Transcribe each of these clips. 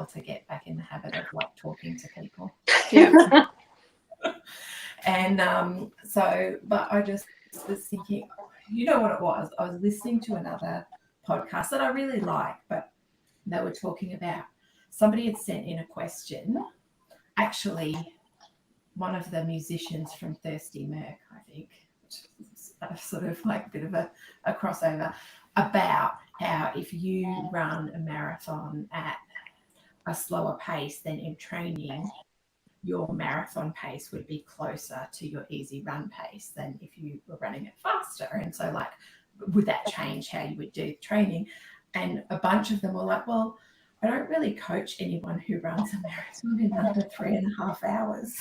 while to get back in the habit of like talking to people. Yeah. And but I just was thinking, you know what it was? I was listening to another podcast that I really like, but they were talking about somebody had sent in a question. Actually, one of the musicians from Thirsty Merc, I think, which is a sort of like a bit of a crossover, about how if you run a marathon at a slower pace than in training, your marathon pace would be closer to your easy run pace than if you were running it faster. And so, like, would that change how you would do training? And a bunch of them were like, well, I don't really coach anyone who runs a marathon in under 3.5 hours.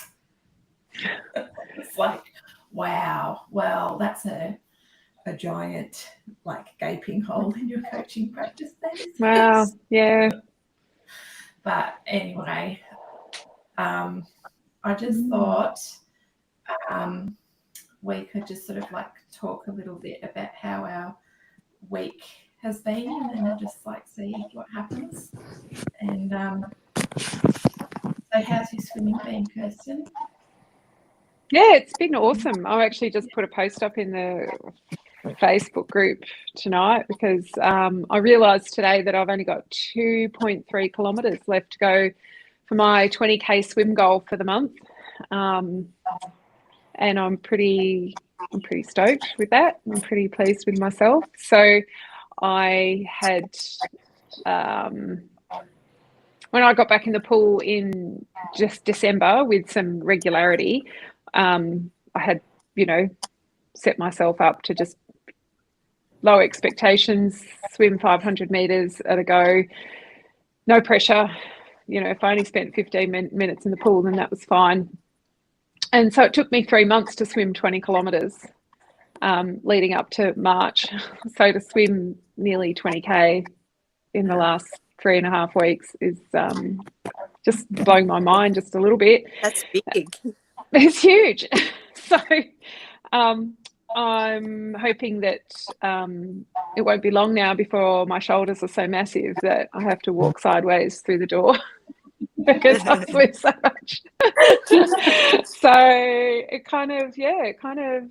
It's like, wow, well, that's a giant, like, gaping hole in your coaching practice. Wow, yeah. But anyway, I just thought we could just sort of like talk a little bit about how our week has been, and then I'll just like see what happens. And so how's your swimming been, Kirsten? Yeah, it's been awesome. I actually just put a post up in the Facebook group tonight because I realised today that I've only got 2.3 kilometres left to go for my 20k swim goal for the month, and I'm pretty stoked with that. I'm pretty pleased with myself. So I had when I got back in the pool in just December with some regularity, I had, set myself up to just low expectations, swim 500 meters at a go, no pressure. If I only spent 15 minutes in the pool, then that was fine. And so it took me 3 months to swim 20 kilometers leading up to March. So to swim nearly 20k in the last 3.5 weeks is just blowing my mind just a little bit. That's big. It's huge. So I'm hoping that it won't be long now before my shoulders are so massive that I have to walk sideways through the door because I swim so much. So it kind of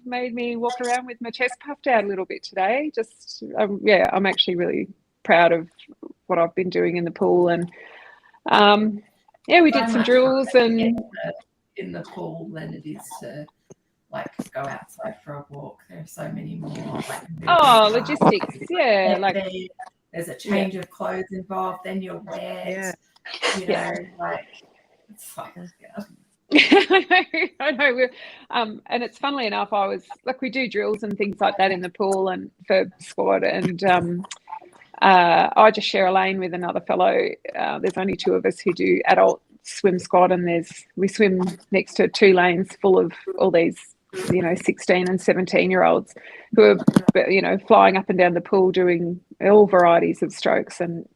made me walk around with my chest puffed out a little bit today. Just I'm actually really proud of what I've been doing in the pool, and we did some drills and in the pool than it is to like go outside for a walk. There are so many more logistics. Yeah, like there's a change of clothes involved, then you're wet. Like it's like I know. And it's funnily enough, I was like, we do drills and things like that in the pool and for squad, and I just share a lane with another fellow. There's only 2 of us who do adult swim squad, and we swim next to 2 lanes full of all these 16 and 17-year-olds who are flying up and down the pool doing all varieties of strokes, and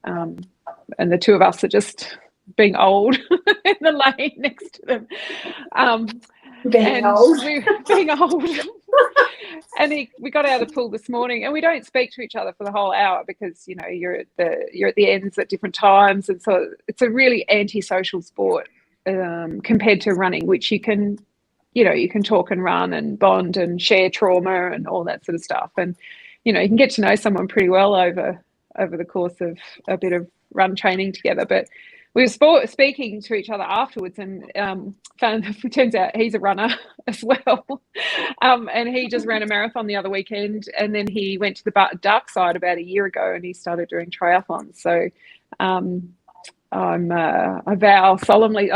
the 2 of us are just being old in the lane next to them. Being old. And we got out of the pool this morning, and we don't speak to each other for the whole hour because you're at the ends at different times, and so it's a really antisocial sport compared to running, which you can talk and run and bond and share trauma and all that sort of stuff, and you can get to know someone pretty well over the course of a bit of run training together. But we were speaking to each other afterwards, and it turns out he's a runner as well. And he just ran a marathon the other weekend, and then he went to the dark side about a year ago, and he started doing triathlons. So I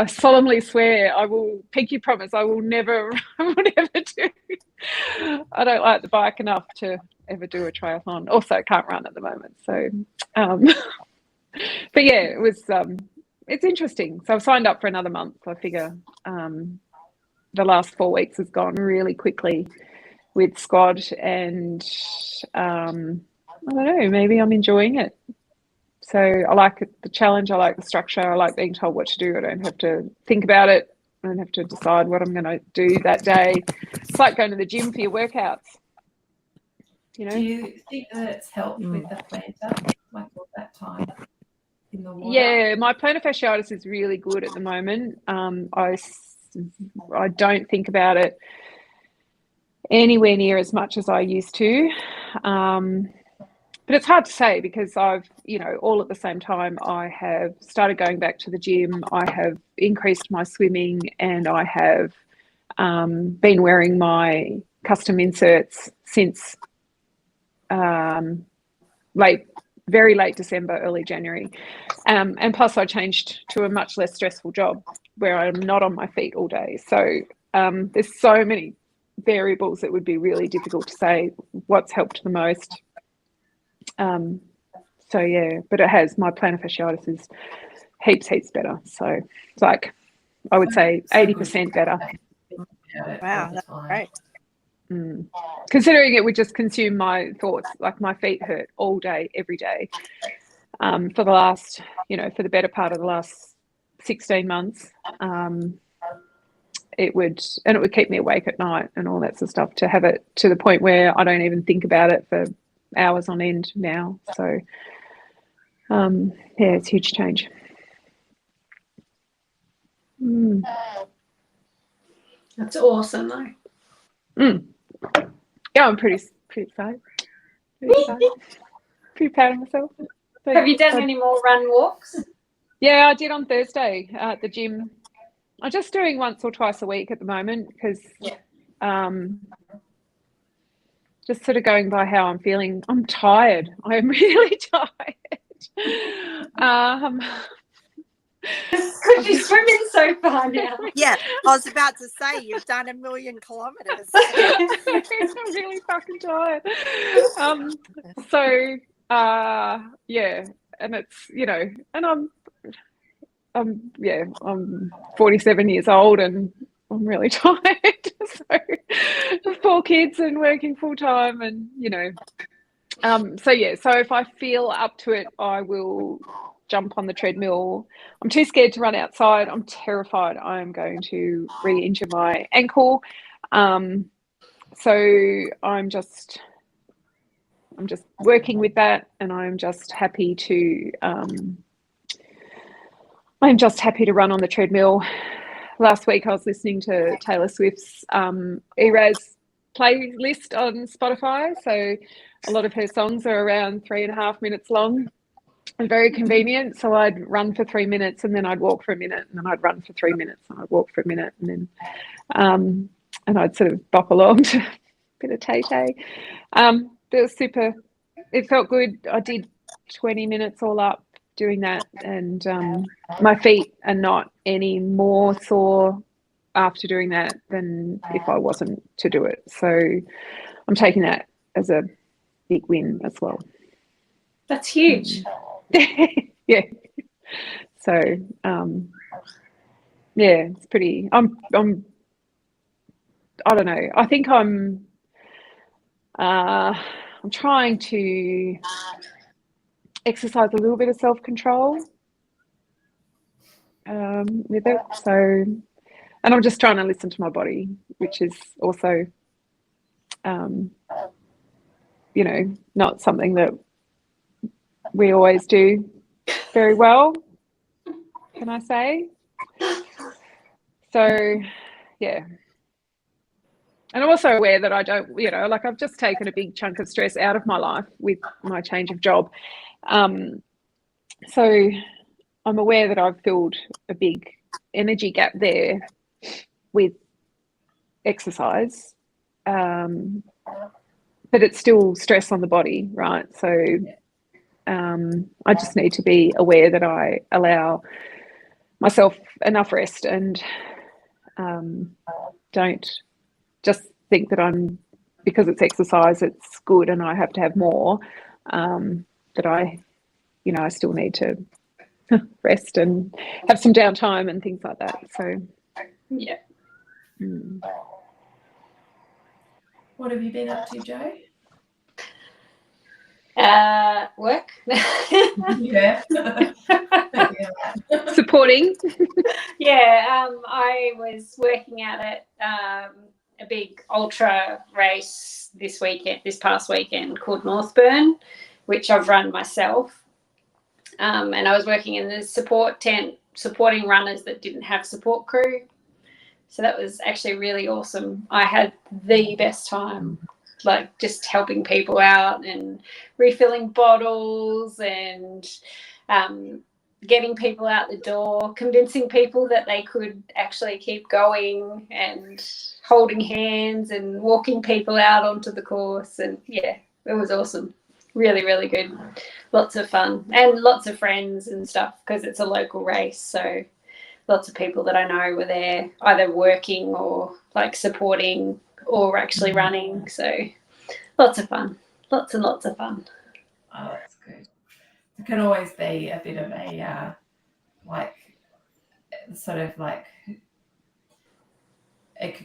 solemnly swear, I will pinky promise I will never do. I don't like the bike enough to ever do a triathlon. Also, can't run at the moment. So, but yeah, it was. It's interesting. So I've signed up for another month. I figure the last 4 weeks has gone really quickly with squad, and I don't know, maybe I'm enjoying it. So I like the challenge. I like the structure. I like being told what to do. I don't have to think about it. I don't have to decide what I'm going to do that day. It's like going to the gym for your workouts. Do you think that it's helped with the planter, like all that time? in the water? Yeah, my plantar fasciitis is really good at the moment. I don't think about it anywhere near as much as I used to. But it's hard to say because I've, all at the same time, I have started going back to the gym. I have increased my swimming, and I have been wearing my custom inserts since very late December, early January. And plus I changed to a much less stressful job where I'm not on my feet all day. So there's so many variables that would be really difficult to say what's helped the most. So yeah, but it has, my plantar fasciitis is heaps better. So it's like, I would say 80% better. Wow, that's great. Considering it would just consume my thoughts, like my feet hurt all day, every day, for the last, for the better part of the last 16 months. It would keep me awake at night and all that sort of stuff, to have it to the point where I don't even think about it for hours on end now. So yeah, it's a huge change. That's awesome though. Yeah, I'm pretty excited. Pretty proud of myself. Have you done any more run walks? Yeah, I did on Thursday at the gym. I'm just doing once or twice a week at the moment because just sort of going by how I'm feeling. I'm tired. I'm really tired. Because you're swimming so far now. Yeah, I was about to say, you've done 1 million kilometres. I'm really fucking tired. So yeah, and it's, and I'm 47 years old and I'm really tired. So 4 kids and working full time, and so yeah, so if I feel up to it, I will jump on the treadmill. I'm too scared to run outside. I'm terrified I'm going to re-injure my ankle. So I'm just working with that, and I'm just happy to run on the treadmill. Last week I was listening to Taylor Swift's Eras playlist on Spotify, so a lot of her songs are around 3.5 minutes long and very convenient. So I'd run for 3 minutes and then I'd walk for a minute, and then I'd run for 3 minutes and I'd walk for a minute, and then and I'd sort of bop along to a bit of tay-tay. It was super, it felt good. I did 20 minutes all up doing that, and my feet are not any more sore after doing that than if I wasn't to do it. So I'm taking that as a big win as well. That's huge. Yeah. So yeah, it's pretty, I'm I don't know, I think I'm trying to exercise a little bit of self-control with it. So, and I'm just trying to listen to my body, which is also not something that we always do very well, can I say? So yeah, and I'm also aware that I don't, like I've just taken a big chunk of stress out of my life with my change of job. So I'm aware that I've filled a big energy gap there with exercise, but it's still stress on the body, right? So I just need to be aware that I allow myself enough rest, and don't just think that because it's exercise, it's good and I have to have more, that I still need to rest and have some downtime and things like that. So yeah. What have you been up to, Jo? Work. Yeah. Supporting. Yeah, I was working out at a big ultra race this past weekend called Northburn, which I've run myself. and I was working in the support tent, supporting runners that didn't have support crew. So that was actually really awesome. I had the best time, like just helping people out and refilling bottles and getting people out the door, convincing people that they could actually keep going, and holding hands and walking people out onto the course. And yeah, it was awesome. Really, really good. Lots of fun and lots of friends and stuff, because it's a local race. So lots of people that I know were there either working or like supporting or actually running. So lots of fun. Lots and lots of fun. Oh, that's good. It can always be a bit of a like sort of like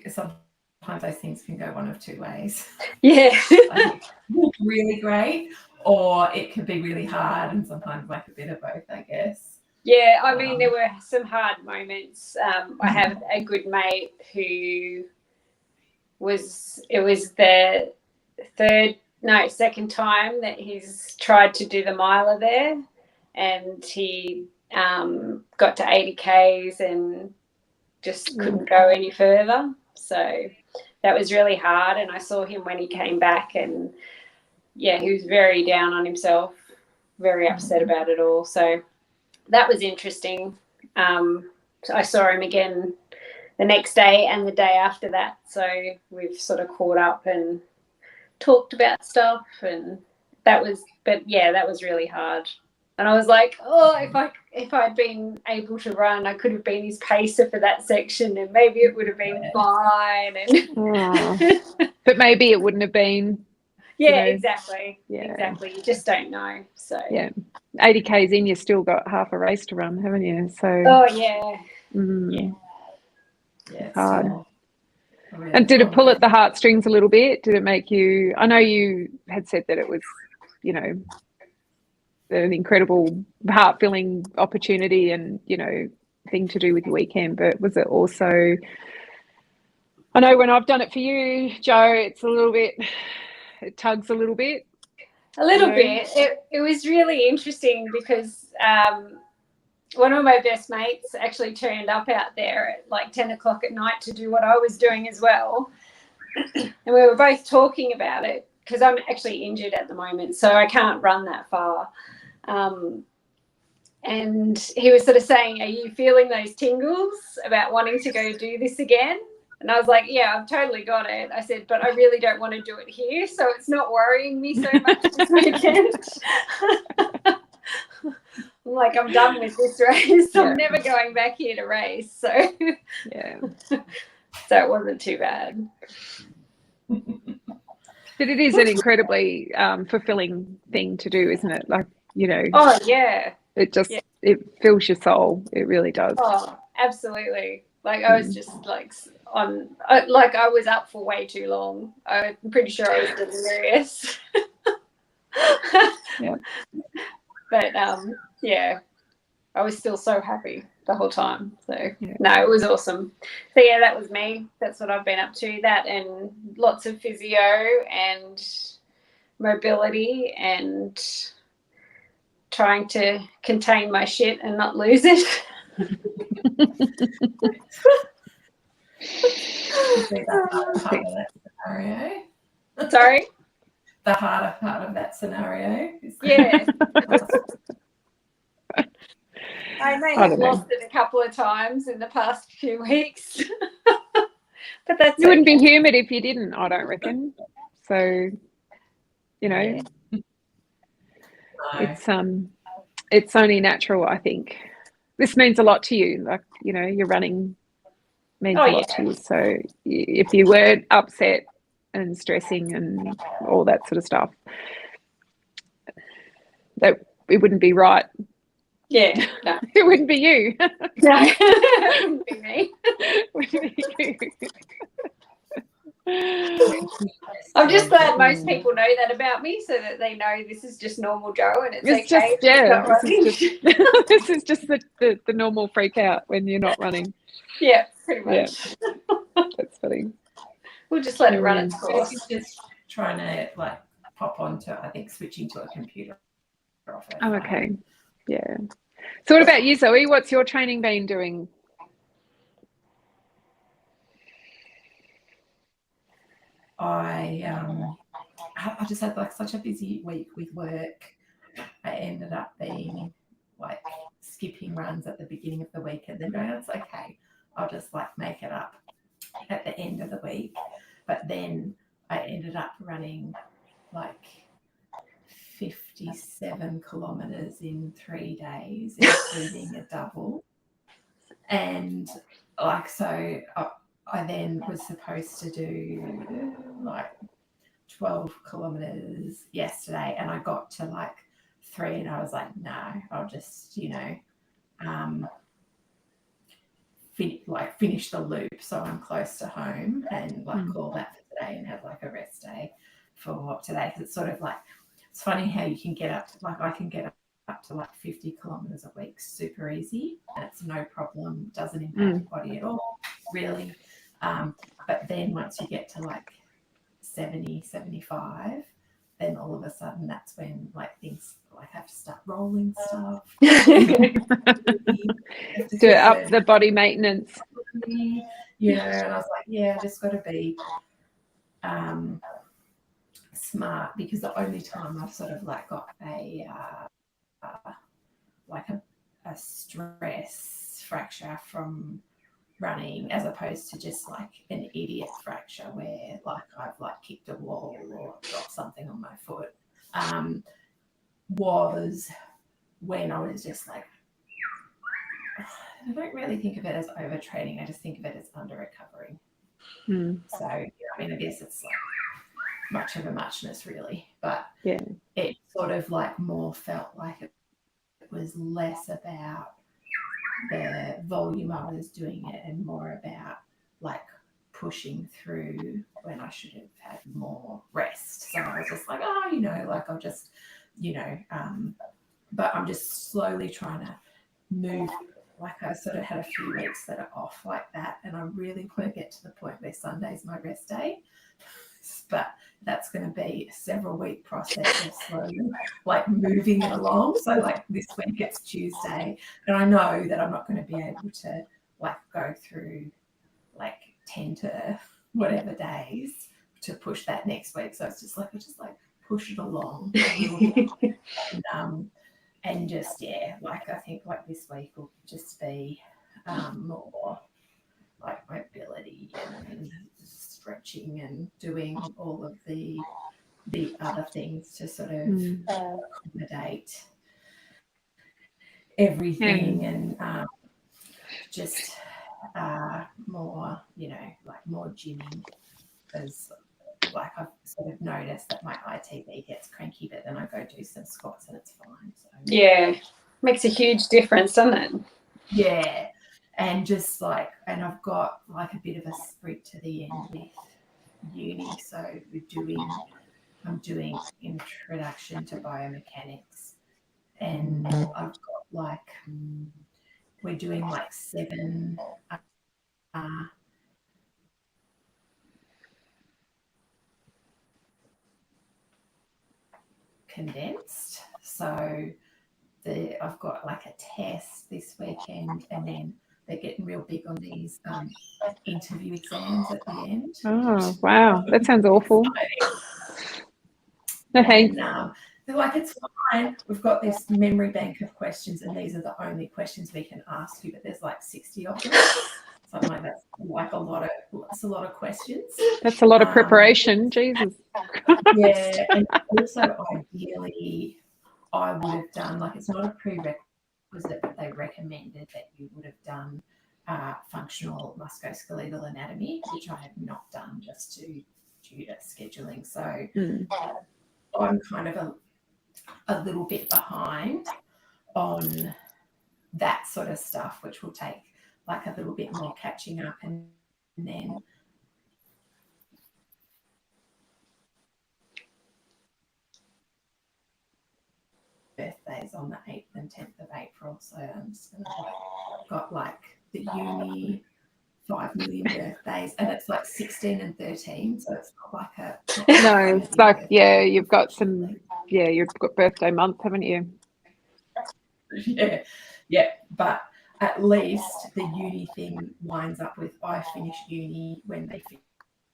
sometimes those things can go one of two ways. Yeah. Like, really great, or it could be really hard, and sometimes like a bit of both, I guess. Yeah, I mean, there were some hard moments. I have a good mate who it was the second time that he's tried to do the miler there, and he got to 80 Ks and just couldn't go any further. So that was really hard. And I saw him when he came back, and yeah, he was very down on himself, very upset about it all. So that was interesting. I saw him again the next day and the day after that. So we've sort of caught up and talked about stuff, and that was really hard. And I was like, oh, if I'd been able to run, I could have been his pacer for that section, and maybe it would have been fine. And but maybe it wouldn't have been. Yeah, exactly. Yeah. Exactly. You just don't know. So yeah, 80 Ks in, you've still got half a race to run, haven't you? So yeah. Yeah, hard. Really and did it pull at the heartstrings a little bit? Did it make you? I know you had said that it was, an incredible heart-filling opportunity and thing to do with your weekend, but was it also? I know when I've done it for you, Jo, it's a little bit. It tugs a little bit. A little bit. It was really interesting because one of my best mates actually turned up out there at like 10 o'clock at night to do what I was doing as well. And we were both talking about it because I'm actually injured at the moment, so I can't run that far. And he was sort of saying, are you feeling those tingles about wanting to go do this again? And I was like, yeah, I've totally got it. I said, but I really don't want to do it here, so it's not worrying me so much this weekend. I'm like, I'm done with this race. I'm never going back here to race. So yeah. So it wasn't too bad. But it is an incredibly fulfilling thing to do, isn't it? Like, Oh, yeah. It just, it fills your soul. It really does. Oh, absolutely. Like I was just I was up for way too long. I'm pretty sure I was delirious. Yeah. But I was still so happy the whole time. So no, it was awesome. So yeah, that was me. That's what I've been up to. That and lots of physio and mobility and trying to contain my shit and not lose it. Sorry? The harder part of that scenario. Yeah. I may have lost it a couple of times in the past few weeks. But that's You wouldn't be humid if you didn't, I don't reckon. So, it's only natural, I think. This means a lot to you. Like, your running means a lot to you. So if you weren't upset and stressing and all that sort of stuff, that it wouldn't be right. Yeah, no. It wouldn't be you. No, it wouldn't be me. It wouldn't be you. I'm just glad most people know that about me, so that they know this is just normal Jo, and it's okay. This is just the normal freak out when you're not running. Yeah, pretty much. Yeah. That's funny. We'll just let it run its course. Just trying to pop onto, I think, switching to a computer. Oh, okay. Yeah. So what about you, Zoe? What's your training been doing? I just had like such a busy week with work. I ended up being like skipping runs at the beginning of the week and then going, it's okay, I'll just like make it up at the end of the week. But then I ended up running like 57 kilometers in 3 days, including a double. And like, so I then was supposed to do like 12 kilometers yesterday, and I got to like 3 and I was like, no, I'll just, finish the loop so I'm close to home and like call that for today and have like a rest day for today. Because it's sort of like, it's funny how you can get up to, like I can get up to like 50 kilometers a week super easy, and it's no problem, doesn't impact your body at all really. But then once you get to like 70, 75, then all of a sudden that's when like things like have to start rolling stuff. Do up the body maintenance. Yeah, and I was like, yeah, I just got to be smart, because the only time I've sort of like got a stress fracture from running, as opposed to just like an idiot fracture where like I've like kicked a wall or dropped something on my foot, was when I was just like, I don't really think of it as overtraining, I just think of it as under recovering. So I mean, I guess it's like much of a muchness really, but yeah, it sort of like more felt like it was less about the volume I was doing it and more about like pushing through when I should have had more rest. So I was just like, like I'll just, but I'm just slowly trying to move. Like I sort of had a few weeks that are off like that, and I really want to get to the point where Sunday's my rest day. But that's going to be a several week process of slowly like moving it along. So like this week it's Tuesday, and I know that I'm not going to be able to like go through like 10 to whatever days to push that next week. So it's just like, push it along a little bit. And just, like I think like this week will just be more like mobility and stretching and doing all of the other things to sort of accommodate everything, and just more, like more gymming, because like I've sort of noticed that my ITB gets cranky, but then I go do some squats and it's fine. So yeah, makes a huge difference, doesn't it? Yeah, and just like, and I've got like a bit of a sprint to the end with uni, so I'm doing introduction to biomechanics, and I've got like, we're doing like 7 condensed. So I've got like a test this weekend, and then they're getting real big on these interview exams at the end. Oh, wow. That sounds awful. Okay. And they're like, it's fine. We've got this memory bank of questions, and these are the only questions we can ask you, but there's like 60 of them. So I'm like, that's like a lot of questions. That's a lot of preparation. Jesus. Yeah, and also ideally I would have done, like, it's not a prerequisite, but they recommended that you would have done functional musculoskeletal anatomy, which I have not done just due to scheduling. So I'm kind of a little bit behind on that sort of stuff, which will take like a little bit more catching up, and then birthdays on the 8th and 10th of April. So I'm just going to got like the uni 5 million birthdays, and it's like 16 and 13. So it's not like a... No, it's like, you've got some, you've got birthday month, haven't you? yeah. But at least the uni thing winds up with I finish uni when they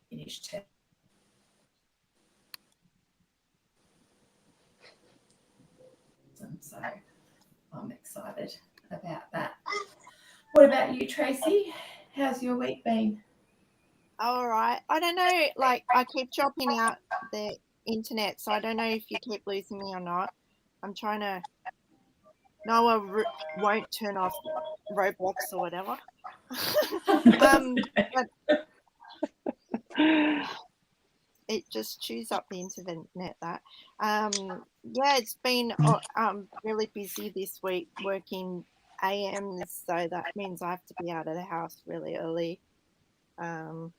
finish term. So I'm excited about that. What about you, Tracy? How's your week been? All right. I don't know. Like, I keep dropping out the internet, so I don't know if you keep losing me or not. I'm trying to. Noah won't turn off Roblox or whatever. But it just chews up the internet. That. Yeah, it's been really busy this week working AMs, so that means I have to be out of the house really early. And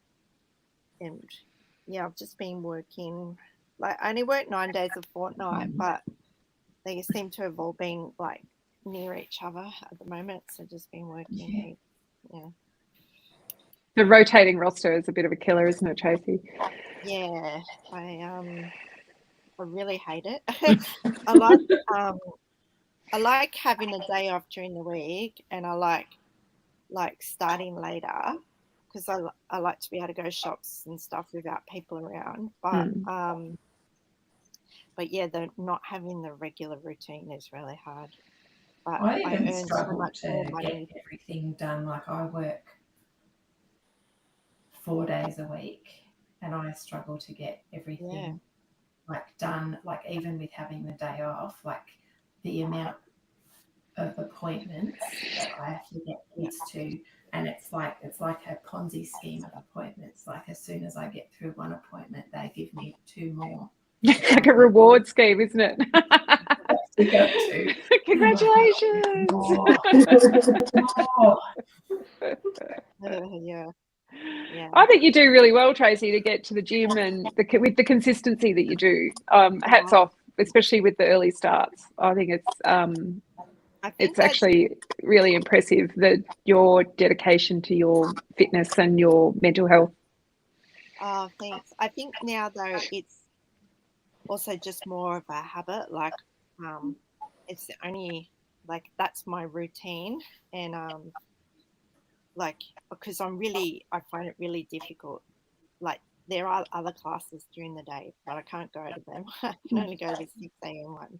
yeah, I've just been working. Like, I only work 9 days a fortnight, but they seem to have all been like near each other at the moment. So just been working. Yeah. The rotating roster is a bit of a killer, isn't it, Tracy? Yeah, I really hate it. I like having a day off during the week, and I like starting later because I like to be able to go shops and stuff without people around. But yeah, the not having the regular routine is really hard. But I even earn struggle so much more to money. get everything done. Like I work 4 days a week, and I struggle to get everything like done. Like even with having the day off, like the amount of appointments that I have to get used to, and it's like a Ponzi scheme of appointments. Like as soon as I get through one appointment, they give me 2 more. Like a reward scheme, isn't it? To go to. Congratulations. Yeah. I think you do really well, Tracy, to get to the gym and with the consistency that you do. Hats off, especially with the early starts. I think it's actually really impressive that your dedication to your fitness and your mental health. Oh, thanks. I think now though it's also just more of a habit. Like, it's the only that's my routine, and like because I find it really difficult. Like there are other classes during the day, but I can't go to them. I can only go to the 6 a.m. ones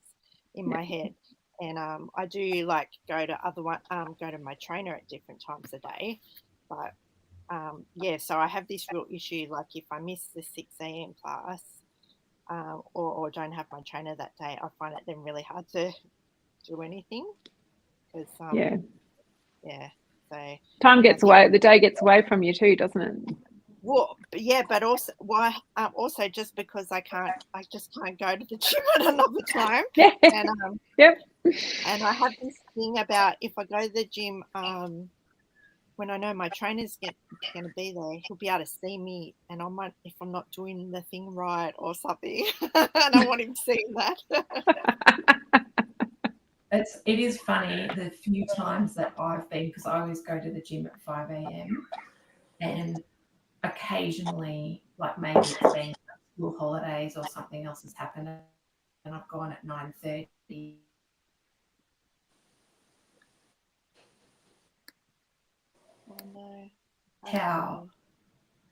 in my head. And I do go to my trainer at different times a day. But so I have this real issue. Like if I miss the 6 a.m. class or don't have my trainer that day, I find it then really hard to do anything. Because so time gets away. The day gets away from you too, doesn't it? Well, yeah, but also also just because I just can't go to the gym at another time. Yeah. And yep. And I have this thing about if I go to the gym, when I know my trainer's going to be there, he'll be able to see me, and I might, if I'm not doing the thing right or something, and I want him seeing that. It is funny the few times that I've been, because I always go to the gym at 5 a.m. and occasionally, like maybe it's been school holidays or something else has happened, and I've gone at 9:30. Oh, no. How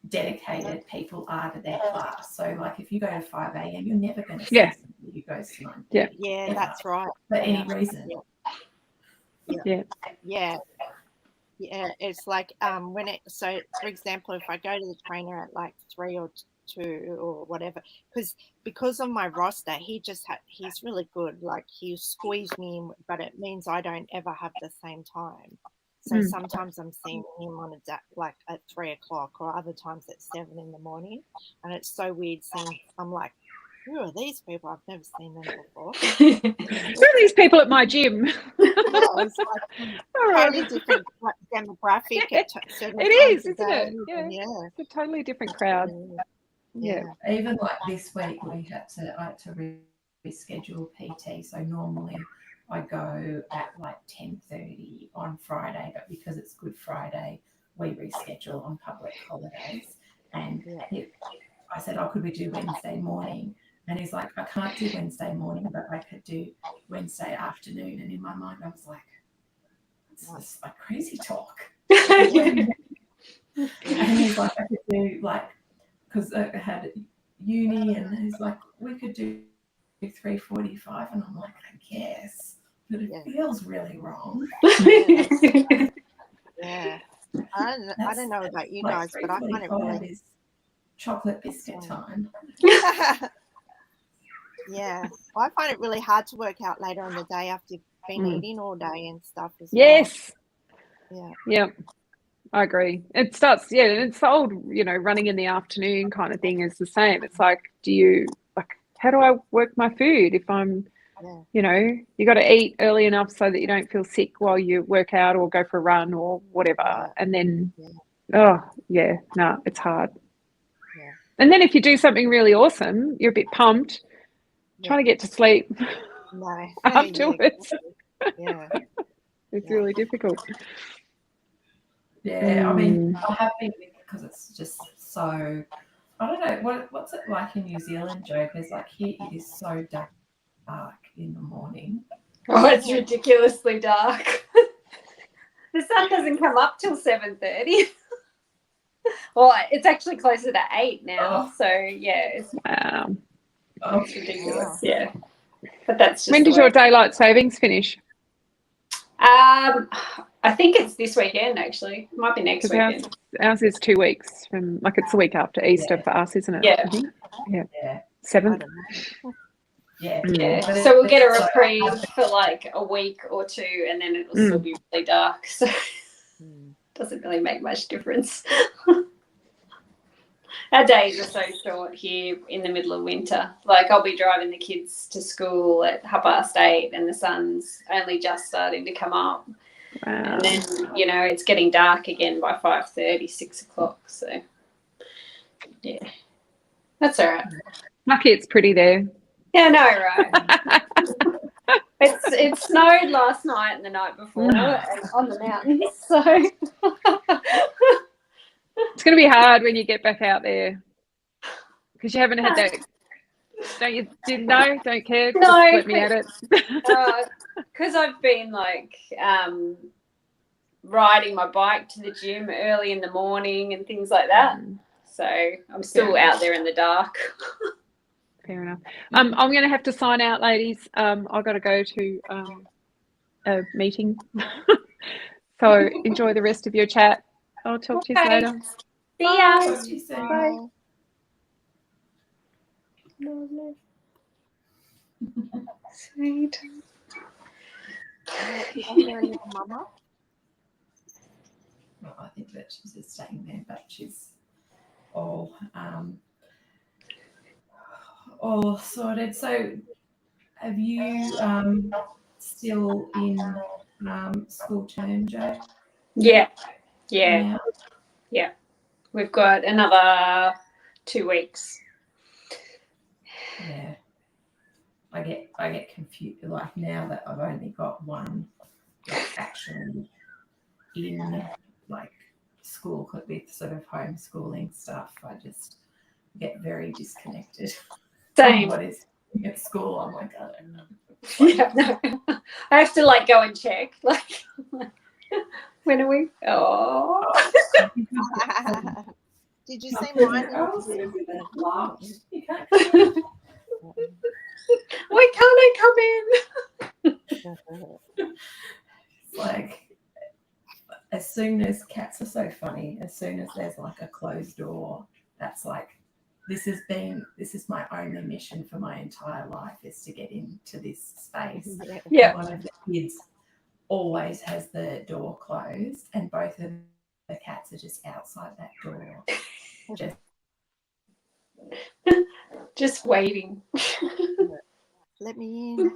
dedicated people are to their class. So, like, if you go to 5 a.m., you're never going to see somebody who goes to 9. Yeah, that's right. For any reason. Yeah. It's like so for example, if I go to the trainer at like 3 or 2 or whatever, because of my roster, he's really good. Like he squeezed me in, but it means I don't ever have the same time. So sometimes I'm seeing him on like at 3 o'clock, or other times at 7 in the morning, and it's so weird seeing. I'm like, who are these people? I've never seen them before. Who are these people at my gym? It's like totally different demographic. It is, isn't it? Yeah. It's a totally different crowd. Yeah. Even like this week, I had to reschedule PT. So normally I go at like 10:30 on Friday, but because it's Good Friday, we reschedule on public holidays. And I said, could we do Wednesday morning? And he's like, I can't do Wednesday morning, but I could do Wednesday afternoon. And in my mind, I was like, this is like crazy talk. And he's like, I could do like, because I had uni, and he's like, we could do 3:45, and I'm like, I guess, but it feels really wrong. Yeah. I don't know about you like guys, but I find it really is chocolate biscuit time. Yeah. Well, I find it really hard to work out later in the day after you've been eating all day and stuff as Yes. well. Yeah. I agree. It starts, it's the old, running in the afternoon kind of thing is the same. It's like, how do I work my food if I'm, you got to eat early enough so that you don't feel sick while you work out or go for a run or whatever. And then, it's hard. Yeah. And then if you do something really awesome, you're a bit pumped, trying to get to sleep afterwards. Yeah. It's really difficult. Yeah, I mean, I have been because it's just so. I don't know what's it like in New Zealand, Joe? Because like here it is so dark in the morning. Oh, it's ridiculously dark. The sun doesn't come up till 7:30. Well, it's actually closer to 8 now. So yeah, it's ridiculous. Yeah, but that's just. When does your daylight savings finish? I think it's this weekend, actually. It might be next weekend. Ours is 2 weeks from, it's the week after Easter for us, isn't it? Yeah. I think? Yeah. 7th. Yeah. Yeah. So we'll get a reprieve for like a week or two, and then it'll still be really dark. So it doesn't really make much difference. Our days are so short here in the middle of winter. Like I'll be driving the kids to school at 8:30 and the sun's only just starting to come up. Wow. And then, it's getting dark again by 5:30, 6 o'clock. So, yeah, that's all right. Lucky it's pretty there. Yeah, no, right. It snowed last night and the night before on the mountains. So it's going to be hard when you get back out there because you haven't had that. Don't you? Don't care. No, just let me at it. Because I've been like riding my bike to the gym early in the morning and things like that. So I'm still out there in the dark. Fair enough. I'm going to have to sign out, ladies. I've got to go to a meeting. So enjoy the rest of your chat. I'll talk to you later. See ya. Talk to you soon. Bye. Sweet. Your little mama? Well, I think that she's just staying there, but she's all sorted. So, have you still in school term, Joe? Yeah. Now? Yeah. We've got another 2 weeks. Yeah. I get confused. Like now that I've only got one, like actually in like school with sort of homeschooling stuff, I just get very disconnected. Same. What is at school? I'm like, I don't know. Yeah, no. I have to like go and check. Like, when are we? Oh. Did you say mine? You can't. Why can't I come in? It's like as soon as cats are so funny, as soon as there's like a closed door, that's like this is my only mission for my entire life is to get into this space. Yeah. One of the kids always has the door closed, and both of the cats are just outside that door. Just waiting. Let me in.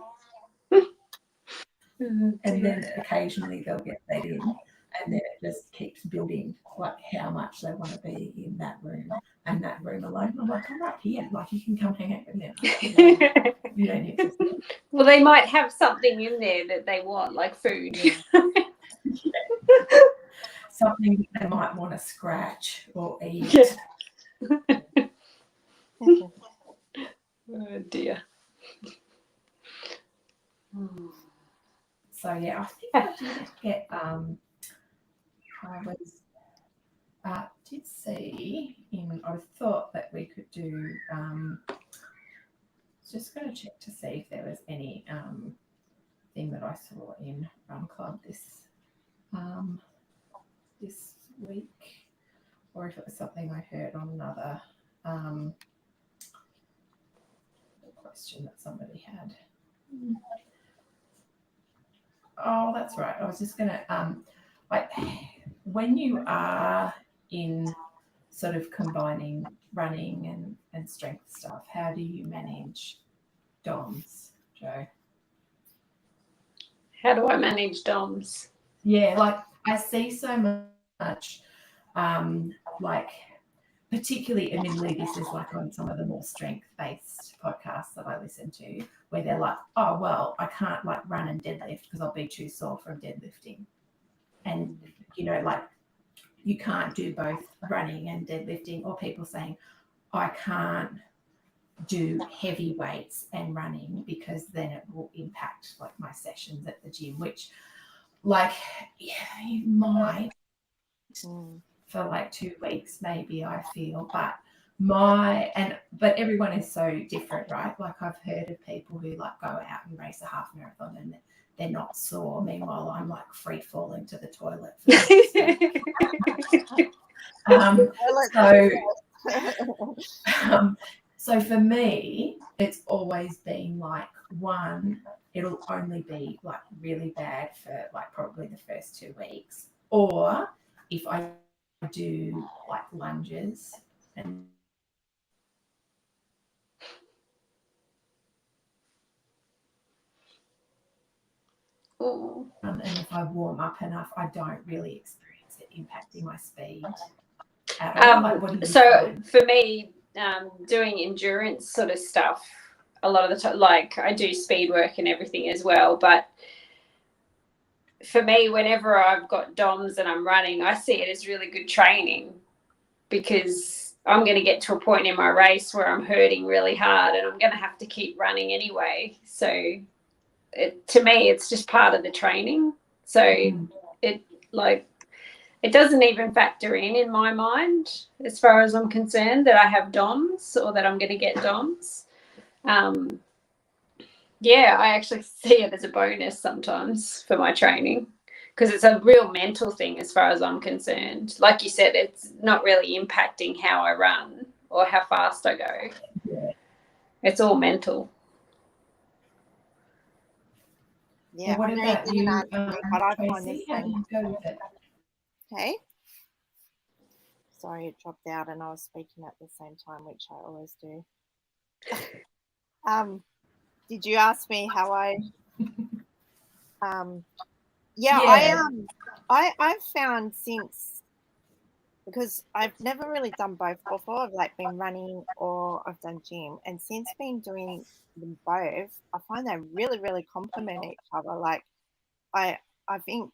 And then occasionally they'll get let in, and then it just keeps building like how much they want to be in that room and that room alone. I'm like, I'm right here. Like you can come hang out with me. You don't need to. Well, they might have something in there that they want, like food. Something they might want to scratch or eat. Yeah. Oh dear. So yeah, I think I did get I did see I thought that we could do just going to check to see if there was any thing that I saw in Run Club this week, or if it was something I heard on another question that somebody had. Oh, that's right. I was just going to like when you are in sort of combining running and strength stuff, how do you manage DOMs, Jo? How do I manage DOMs? Yeah, like I see so much, like particularly, admittedly, this is like on some of the more strength-based podcasts that I listen to, where they're like, oh, well, I can't like run and deadlift because I'll be too sore from deadlifting. And, you know, like you can't do both running and deadlifting, or people saying, I can't do heavy weights and running because then it will impact like my sessions at the gym, which like you might for like 2 weeks maybe, I feel, but everyone is so different, right? Like I've heard of people who like go out and race a half marathon and they're not sore. Meanwhile, I'm like free falling to the toilet. So for me, it's always been like, one, it'll only be like really bad for like probably the first 2 weeks, or if I do like lunges and if I warm up enough, I don't really experience it impacting my speed at all. Like, what do you find? For me, doing endurance sort of stuff, a lot of the time, like I do speed work and everything as well, but for me, whenever I've got DOMs and I'm running, I see it as really good training, because I'm going to get to a point in my race where I'm hurting really hard and I'm going to have to keep running anyway. So to me, it's just part of the training. So it doesn't even factor in my mind, as far as I'm concerned, that I have DOMs or that I'm going to get DOMs. Yeah, I actually see it as a bonus sometimes for my training, because it's a real mental thing as far as I'm concerned. Like you said, it's not really impacting how I run or how fast I go. Yeah. It's all mental. Yeah. Well, what about you, but I find Tracy? this How do you go with it? Okay. Sorry, it dropped out and I was speaking at the same time, which I always do. Did you ask me how I? I've found since, because I've never really done both before. I've like been running or I've done gym, and since been doing them both, I find they really, really complement each other. Like I think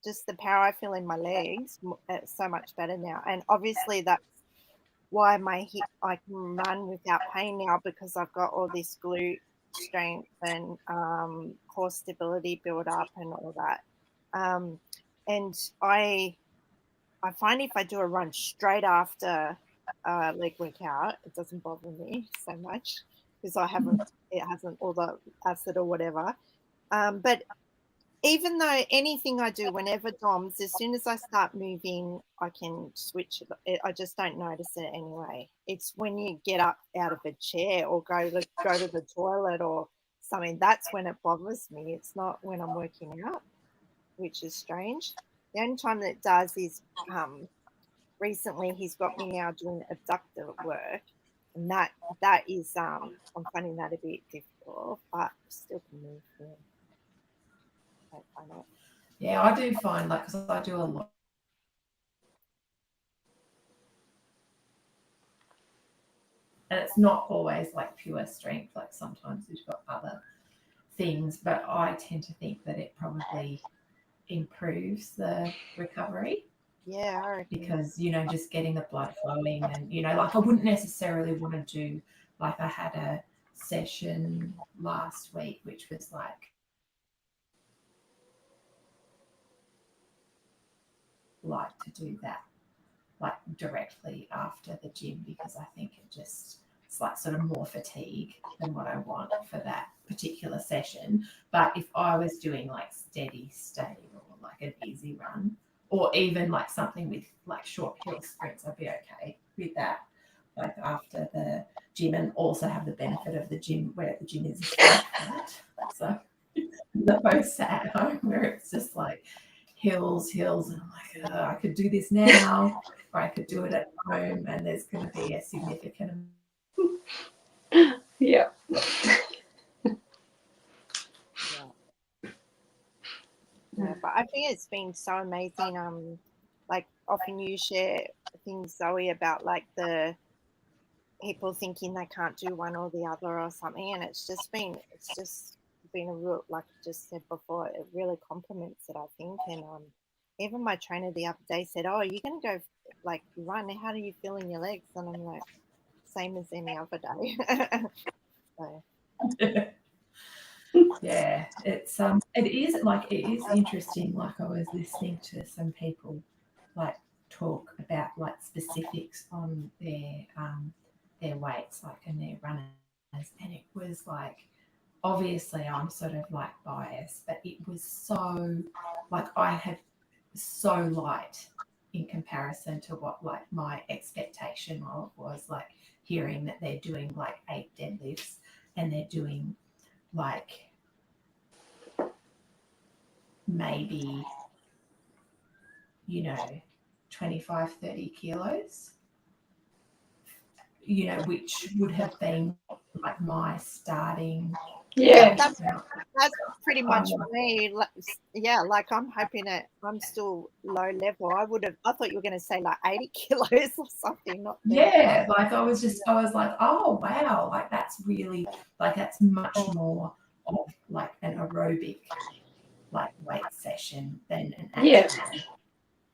just the power I feel in my legs, it's so much better now. And obviously that's why my hip, I can run without pain now, because I've got all this glute strength and core stability build up and all that. And I find if I do a run straight after leg workout, it doesn't bother me so much, because it hasn't all the acid or whatever. But even though anything I do, whenever DOMs, as soon as I start moving, I can switch it. I just don't notice it anyway. It's when you get up out of a chair or go to the toilet or something, that's when it bothers me. It's not when I'm working out, which is strange. The only time that it does is recently he's got me now doing abductor work, and that is I'm finding that a bit difficult, but still can move. Yeah, I do find, like, because I do a lot. And it's not always like pure strength, like sometimes we've got other things, but I tend to think that it probably improves the recovery. Yeah, I reckon. Because, you know, just getting the blood flowing, and, you know, like I wouldn't necessarily want to do like I had a session last week, which was like to do that like directly after the gym, because I think it's like sort of more fatigue than what I want for that particular session. But if I was doing like steady state or like an easy run, or even like something with like short hill sprints, I'd be okay with that, like after the gym, and also have the benefit of the gym where the gym is flat. So the post at home where it's just like hills, and I'm like, I could do this now, or I could do it at home, and there's going to be a significant. Yeah. Yeah, but I think it's been so amazing. Like often you share things, Zoe, about like the people thinking they can't do one or the other or something, and it's just been a real, like I just said before, it really complements it, I think. And even my trainer the other day said, "Oh, you're gonna go like run? How do you feel in your legs?" And I'm like, same as any other day. So. Yeah, it is interesting. Like I was listening to some people like talk about like specifics on their weights, like and their runners, and it was like, obviously I'm sort of like biased, but it was so like I had so light in comparison to what like my expectation was, like hearing that they're doing like 8 deadlifts and they're doing like maybe 25, 30 kilos, which would have been like my starting. Yeah. That's pretty much me. Yeah, like I'm hoping that I'm still low level. I thought you were going to say like 80 kilos or something. Not 30. Yeah, like I was like, oh wow, like that's really like that's much more of like an aerobic like weight session than an actual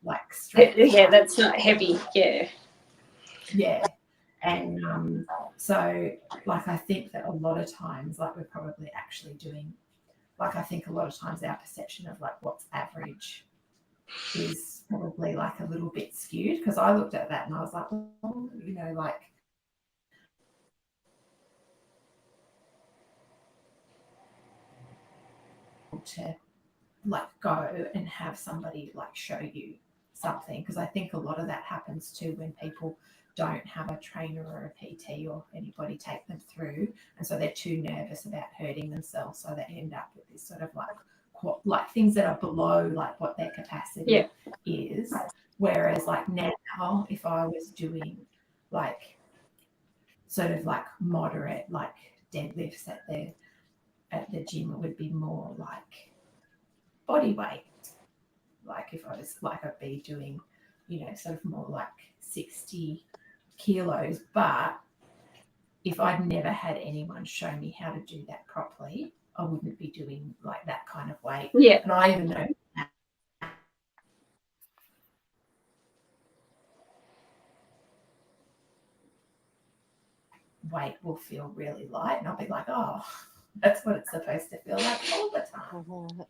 like strength. Yeah, that's not heavy. Yeah. And so like I think that a lot of times like we're probably actually doing, like I think a lot of times our perception of like what's average is probably like a little bit skewed, because I looked at that and I was like, well, like to like go and have somebody like show you something, because I think a lot of that happens too when people don't have a trainer or a PT or anybody take them through, and so they're too nervous about hurting themselves, so they end up with this sort of like things that are below like what their capacity is. Whereas like now, if I was doing like sort of like moderate like deadlifts at the gym, it would be more like body weight. Like if I was like I'd be doing, sort of more like 60 kilos. But if I'd never had anyone show me how to do that properly, I wouldn't be doing like that kind of weight. Yeah. And I even know weight will feel really light, and I'll be like, oh, that's what it's supposed to feel like all the time. Mm-hmm.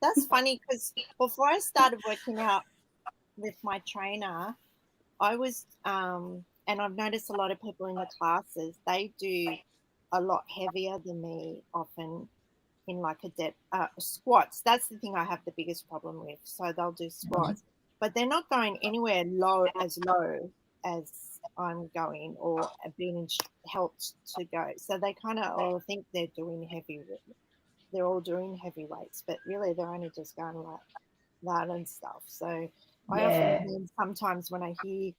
That's funny, because before I started working out with my trainer, I was, and I've noticed a lot of people in the classes, they do a lot heavier than me often in like squats. That's the thing I have the biggest problem with. So they'll do squats, but they're not going anywhere low as I'm going or being helped to go. So they kind of all think they're doing they're all doing heavy weights, but really they're only just going like that and stuff. So I often sometimes when I hear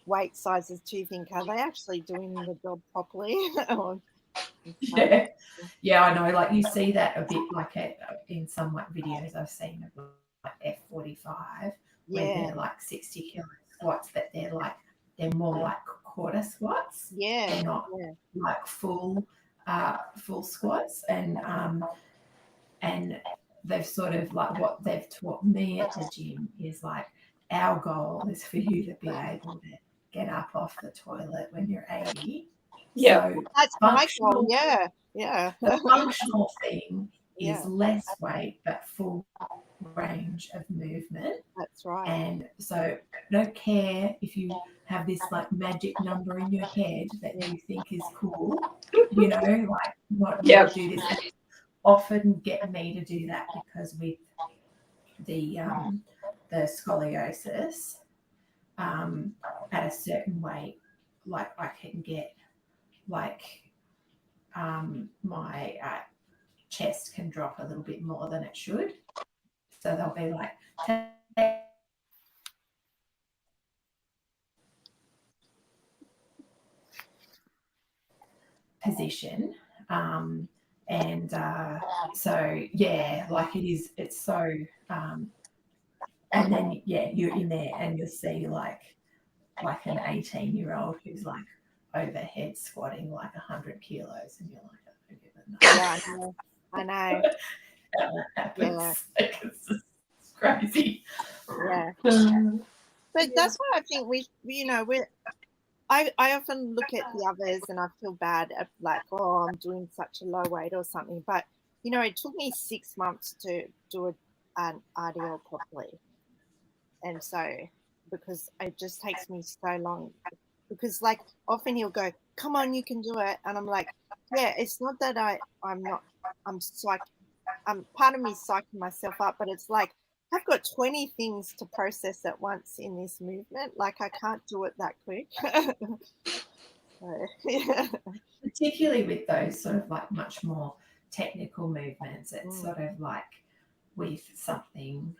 weight sizes too think, are they actually doing the job properly? Yeah, I know. Like you see that a bit like in some like videos I've seen of like F45, where they're like 60 kilo squats, but they're more like quarter squats. Yeah, they're not like full squats, and they've sort of like what they've taught me at the gym is like our goal is for you to be able to get up off the toilet when you're 80 Yeah. So That's my functional, goal. Yeah. the functional thing Yeah. is less weight but full range of movement. That's right. And so don't care if you have this like magic number in your head that you think is cool, you know, like what you Yep. do this. Often get me to do that because with the scoliosis, at a certain weight, like I can get like my chest can drop a little bit more than it should. So they'll be like position. And so, yeah, like it's so, and then, yeah, you're in there and you'll see like an 18-year-old who's like overhead squatting like 100 kilos and you're like, I don't even know. Yeah, I know. How that happens. Yeah. Like, it's just crazy. Yeah. But that's why I think I often look at the others and I feel bad at like, oh, I'm doing such a low weight or something. But, it took me 6 months to do an RDL properly. And so, because it just takes me so long, because like often he'll go, come on, you can do it. And I'm like, yeah, it's not that I'm part of me psyching myself up, but it's like, I've got 20 things to process at once in this movement. Like I can't do it that quick. So, yeah. Particularly with those sort of like much more technical movements, it's sort of like with something,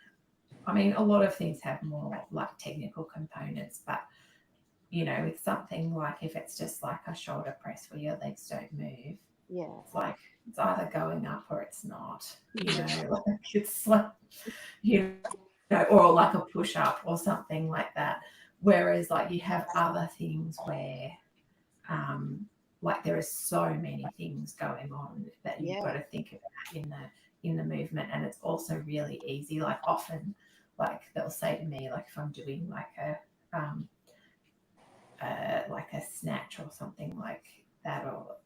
I mean, a lot of things have more like technical components, but with something like if it's just like a shoulder press where your legs don't move, Yeah. it's like it's either going up or it's not, like it's like, or like a push up or something like that. Whereas like you have other things where, like there are so many things going on that you've got to think about in the movement, and it's also really easy. Like often, like they'll say to me, like if I'm doing like a snatch or something like that, or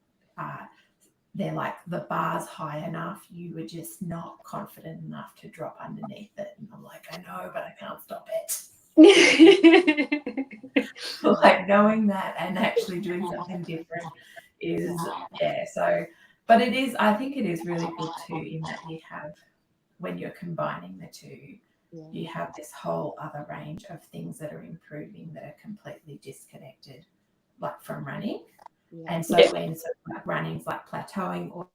they're like, the bar's high enough, you were just not confident enough to drop underneath it. And I'm like, I know, but I can't stop it. Like knowing that and actually doing something different is, so, but I think it is really good too, in that you have, when you're combining the two, you have this whole other range of things that are improving that are completely disconnected, like from running. And so when like running's like plateauing or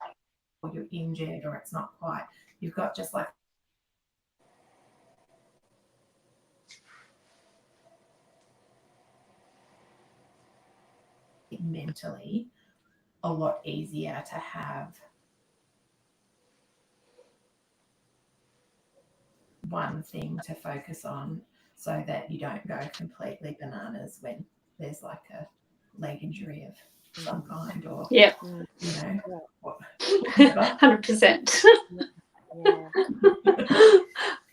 you're injured or it's not quite, you've got just like mentally a lot easier to have one thing to focus on, so that you don't go completely bananas when there's like a leg injury of some kind, or 100%.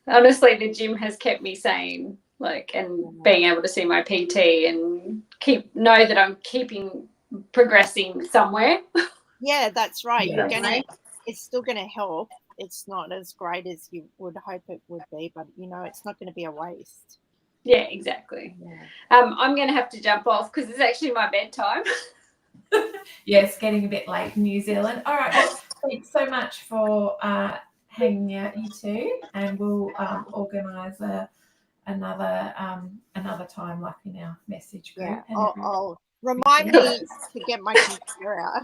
Honestly, the gym has kept me sane, like, and being able to see my PT and know that I'm progressing somewhere. Yeah, that's right. It's still gonna help. It's not as great as you would hope it would be, but it's not going to be a waste. Yeah, exactly. I'm going to have to jump off because it's actually my bedtime. Yeah, it's getting a bit late in New Zealand. All right, well, thanks so much for hanging out, you two, and we'll organise another time, like in our message group. Yeah, I'll remind me to get my computer out.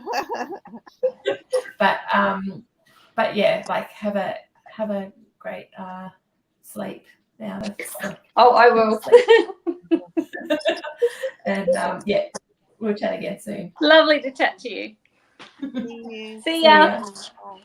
But yeah, like have a great sleep now. I will. And we'll chat again soon. Lovely to chat to you. See you. See ya. Bye.